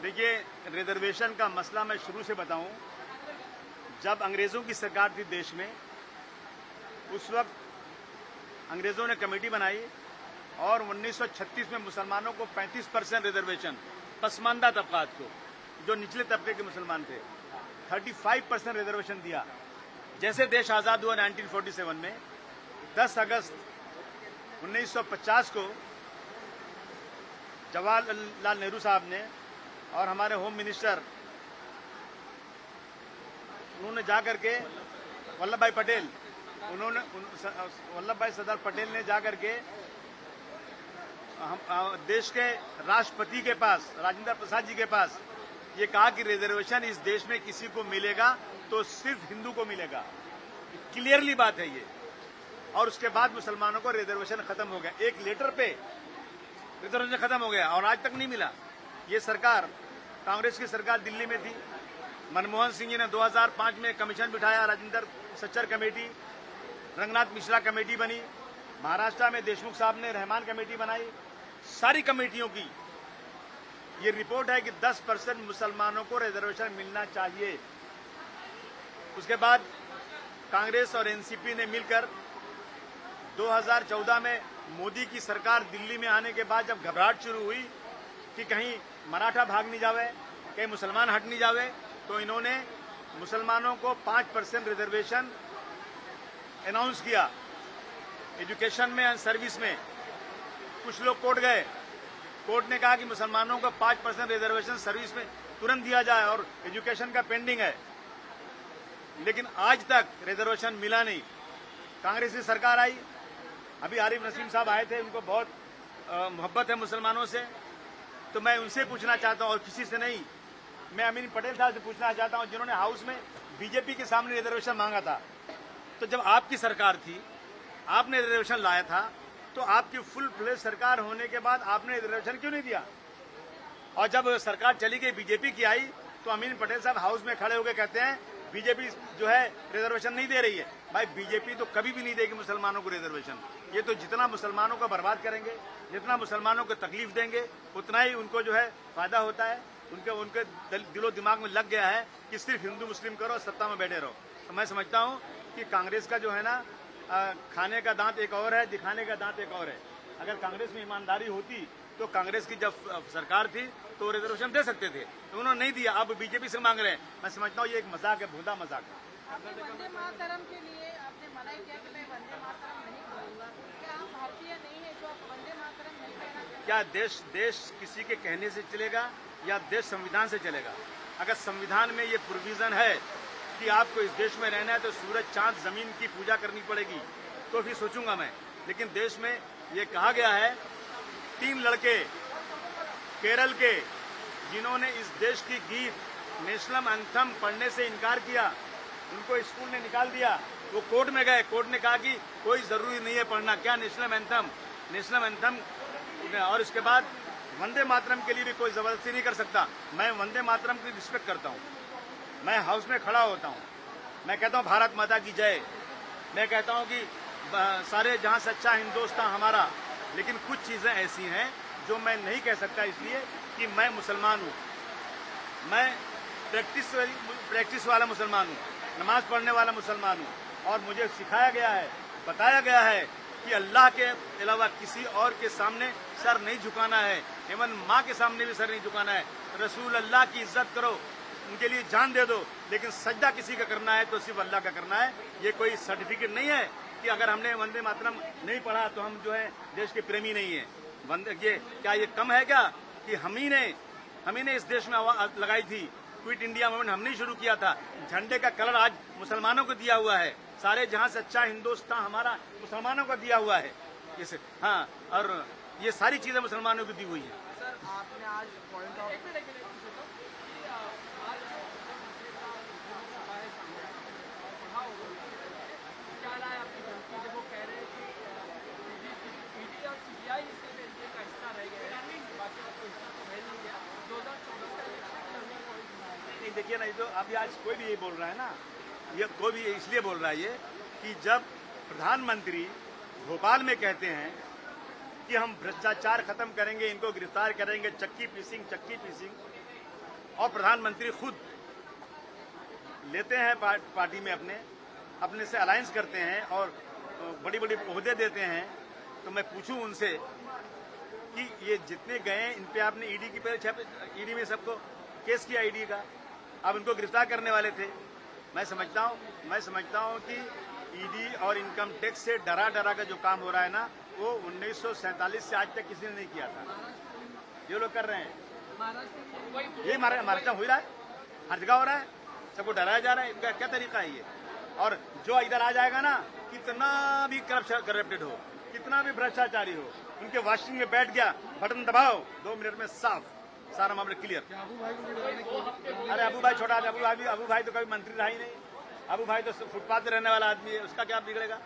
देखिए, रिजर्वेशन का मसला मैं शुरू से बताऊं, जब अंग्रेजों की सरकार थी देश में, उस वक्त अंग्रेजों ने कमेटी बनाई और 1936 में मुसलमानों को 35% रिजर्वेशन, पसमानदा तबकात को, जो निचले तबके के मुसलमान थे, 35% रिजर्वेशन दिया। जैसे देश आजाद हुआ 1947 में, 10 अगस्त 1950 को जवाहरलाल नेहरू साहब ने और हमारे होम मिनिस्टर, उन्होंने जाकर के वल्लभ भाई पटेल, वल्लभ भाई सरदार पटेल ने जाकर के देश के राष्ट्रपति के पास, राजेंद्र प्रसाद जी के पास, ये कहा कि रिजर्वेशन इस देश में किसी को मिलेगा तो सिर्फ हिंदू को मिलेगा। क्लियरली बात है ये। और उसके बाद मुसलमानों को रिजर्वेशन खत्म हो गया, एक लेटर पे रिजर्वेशन खत्म हो गया और आज तक नहीं मिला। ये सरकार, कांग्रेस की सरकार दिल्ली में थी, मनमोहन सिंह जी ने 2005 में कमीशन बिठाया, राजेंद्र सच्चर कमेटी, रंगनाथ मिश्रा कमेटी बनी, महाराष्ट्र में देशमुख साहब ने रहमान कमेटी बनाई। सारी कमेटियों की ये रिपोर्ट है कि 10% मुसलमानों को रिजर्वेशन मिलना चाहिए। उसके बाद कांग्रेस और एनसीपी ने मिलकर 2014 में मोदी की सरकार दिल्ली में आने के बाद जब घबराहट शुरू हुई कि कहीं मराठा भाग नहीं जावे, कहीं मुसलमान हट नहीं जावे, तो इन्होंने मुसलमानों को 5% रिजर्वेशन अनाउंस किया। एजुकेशन में एंड सर्विस में कुछ लोग कोर्ट गए, कोर्ट ने कहा कि मुसलमानों को 5% रिजर्वेशन सर्विस में तुरंत दिया जाए और एजुकेशन का पेंडिंग है, लेकिन आज तक रिजर्वेशन मिला नहीं। कांग्रेस की सरकार आई, अभी आरिफ नसीम साहब आए थे, उनको बहुत मोहब्बत है मुसलमानों से, तो मैं उनसे पूछना चाहता हूं और किसी से नहीं, मैं अमीन पटेल साहब से पूछना चाहता हूं, जिन्होंने हाउस में बीजेपी के सामने रिजर्वेशन मांगा था। तो जब आपकी सरकार थी, आपने रिजर्वेशन लाया था, तो आपकी फुल फ्लेज सरकार होने के बाद आपने रिजर्वेशन क्यों नहीं दिया? और जब सरकार चली गई, बीजेपी की आई, तो अमीन पटेल साहब हाउस में खड़े होकर कहते हैं बीजेपी जो है रिजर्वेशन नहीं दे रही है। भाई, बीजेपी तो कभी भी नहीं देगी मुसलमानों को रिजर्वेशन। ये तो जितना मुसलमानों को बर्बाद करेंगे, जितना मुसलमानों को तकलीफ देंगे, उतना ही उनको जो है फायदा होता है। उनके दिलो दिमाग में लग गया है कि सिर्फ हिंदू मुस्लिम करो, सत्ता में बैठे रहो। तो मैं समझता हूं कि कांग्रेस का जो है ना, खाने का दांत एक और है, दिखाने का दांत एक और है। अगर कांग्रेस में ईमानदारी होती तो कांग्रेस की जब सरकार थी तो रिजर्वेशन दे सकते थे, तो उन्होंने नहीं दिया। अब बीजेपी से मांग रहे हैं। मैं समझता हूँ ये एक मजाक है, भूदा मजाक है। वंदे मातरम के लिए आपने मना किया कि मैं वंदे मातरम नहीं कहूंगा, क्या आप भारतीय नहीं है जो आप वंदे मातरम नहीं कहना चाहते? क्या देश किसी के कहने से चलेगा या देश संविधान से चलेगा? अगर संविधान में ये प्रोविजन है कि आपको इस देश में रहना है तो सूरज चांद जमीन की पूजा करनी पड़ेगी, तो फिर सोचूंगा मैं। लेकिन देश में ये कहा गया है, 3 लड़के केरल के जिन्होंने इस देश की गीत नेशनल एंथम पढ़ने से इनकार किया, उनको स्कूल ने निकाल दिया। वो कोर्ट में गए, कोर्ट ने कहा कि कोई जरूरी नहीं है पढ़ना, क्या नेशनल एंथम। और इसके बाद वंदे मातरम के लिए भी कोई जबरदस्ती नहीं कर सकता। मैं वंदे मातरम की रिस्पेक्ट करता हूं, मैं हाउस में खड़ा होता हूं, मैं कहता हूं भारत माता की जय, मैं कहता हूं कि सारे जहां सच्चा हिंदुस्तान हमारा। लेकिन कुछ चीजें ऐसी हैं जो मैं नहीं कह सकता, इसलिए कि मैं मुसलमान हूं, मैं प्रैक्टिस वाला मुसलमान हूं, नमाज पढ़ने वाला मुसलमान हूं, और मुझे सिखाया गया है, बताया गया है कि अल्लाह के अलावा किसी और के सामने सर नहीं झुकाना है, एवं माँ के सामने भी सर नहीं झुकाना है। रसूल अल्लाह की इज्जत करो, उनके लिए जान दे दो, लेकिन सजदा किसी का करना है तो सिर्फ अल्लाह का करना है। ये कोई सर्टिफिकेट नहीं है कि अगर हमने वंदे मातरम नहीं पढ़ा तो हम जो है देश के प्रेमी नहीं है। ये क्या ये कम है क्या कि हम ही ने इस देश में आवाज लगाई थी, क्विट इंडिया मूवमेंट हमने शुरू किया था। झंडे का कलर आज मुसलमानों को दिया हुआ है, सारे जहां से अच्छा हिंदुस्तान हमारा मुसलमानों को दिया हुआ है। इसे हाँ, और ये सारी चीजें मुसलमानों को दी हुई है। सर, आपने आज पॉइंट ऑफ देखिए ना, तो अभी आज कोई भी यही बोल रहा है ना, ये कोई भी इसलिए बोल रहा है ये कि जब प्रधानमंत्री भोपाल में कहते हैं कि हम भ्रष्टाचार खत्म करेंगे, इनको गिरफ्तार करेंगे, चक्की पीसिंग, और प्रधानमंत्री खुद लेते हैं पार्टी में अपने से अलायंस करते हैं और बड़ी बड़ी ओहदे देते हैं, तो मैं पूछूं उनसे कि ये जितने गए इन पे आपने ईडी की ईडी में सबको केस किया ईडी का, अब इनको गिरफ्तार करने वाले थे। मैं समझता हूं कि ईडी और इनकम टैक्स से डरा का जो काम हो रहा है ना, वो 1947 से आज तक किसी ने नहीं किया था, ये लोग कर रहे हैं। ये महाराष्ट्र हो रहा है, हर जगह हो रहा है, सबको डराया जा रहा है। इनका क्या तरीका है ये? और जो इधर आ जाएगा ना, कितना भी करप्टेड हो, कितना भी भ्रष्टाचारी हो, उनके वॉशिंग में बैठ गया, बटन दबाओ, 2 मिनट में साफ, सारा मामला क्लियर। अरे अबू भाई छोटा अबू भाई तो कभी मंत्री रहा ही नहीं। अबू भाई तो फुटपाथ पे रहने वाला आदमी है, उसका क्या बिगड़ेगा?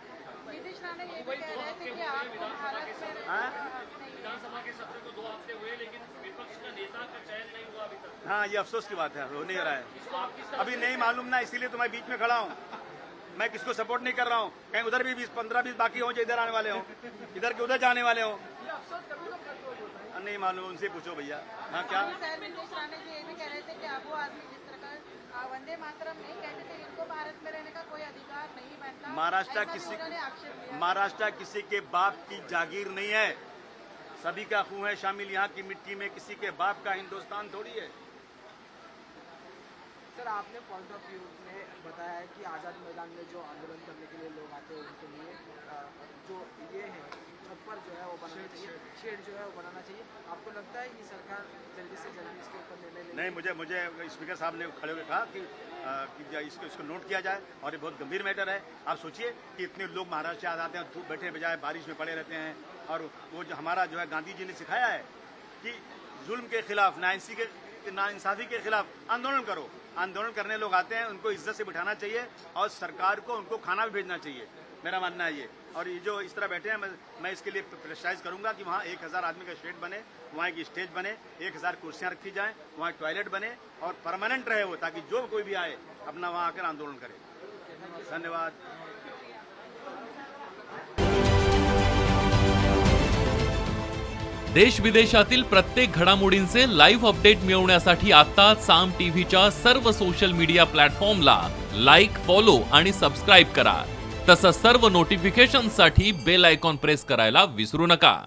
नीतीश राणे ये भी कह रहे थे कि आपको भारत से विधानसभा के सत्र को 2 हफ्ते हुए, लेकिन विपक्ष का नेता का चयन नहीं हुआ अभी तक। हाँ, ये अफसोस की बात है, हो नहीं रहा है, अभी नहीं मालूम ना, इसीलिए तो मैं बीच में खड़ा हूँ। मैं किसको सपोर्ट नहीं कर रहा हूँ, कहीं उधर भी 15-20 बाकी हो जो इधर आने वाले हो, इधर के उधर जाने वाले हो, नहीं मालूम, उनसे पूछो भैया। हाँ क्या? नीतीश राणे जी ये भी कह रहे थे कि अब वो आदमी जिस तरह का वंदे मातरम नहीं कहते थे, इनको भारत में रहने का कोई अधिकार नहीं बनता। महाराष्ट्र किसी के बाप की जागीर नहीं है, सभी का खून है शामिल यहाँ की मिट्टी में, किसी के बाप का हिंदुस्तान थोड़ी है। सर, आपने पॉइंट ऑफ व्यू में बताया है कि आज़ाद मैदान में जो आंदोलन करने के लिए लोग आते हैं उनके लिए जो ये है छप्पर जो है वो बनाना चाहिए, शेड जो है वो बनाना चाहिए। आपको लगता है कि सरकार जल्दी से जल्दी इसके ऊपर निर्णय ले? नहीं, मुझे स्पीकर साहब ने खड़े होकर कहा कि इसको नोट किया जाए, और ये बहुत गंभीर मैटर है। आप सोचिए कि इतने लोग महाराष्ट्र से आते हैं, धूप बैठे बजाय बारिश में पड़े रहते हैं, और वो जो हमारा जो है गांधी जी ने सिखाया है कि जुल्म के खिलाफ, नाइंसाफी के खिलाफ आंदोलन करो। आंदोलन करने लोग आते हैं, उनको इज्जत से बिठाना चाहिए, और सरकार को उनको खाना भी भेजना चाहिए, मेरा मानना है ये। और ये जो इस तरह बैठे हैं, मैं इसके लिए प्रेशराइज करूंगा कि वहाँ 1000 आदमी का शेड बने, वहाँ एक स्टेज बने, 1000 कुर्सियाँ रखी जाएं, वहाँ टॉयलेट बने, और परमानेंट रहे वो, ताकि जो कोई भी आए अपना वहाँ आकर आंदोलन करे। धन्यवाद। देश विदेशातील प्रत्येक घडामोडींचे लाईव्ह अपडेट मिळवण्यासाठी आता साम टीव्हीच्या सर्व सोशल मीडिया प्लॅटफॉर्मला लाईक, फॉलो आणि सबस्क्राईब करा। तसंच सर्व नोटिफिकेशनसाठी बेल आयकॉन प्रेस करायला विसरू नका।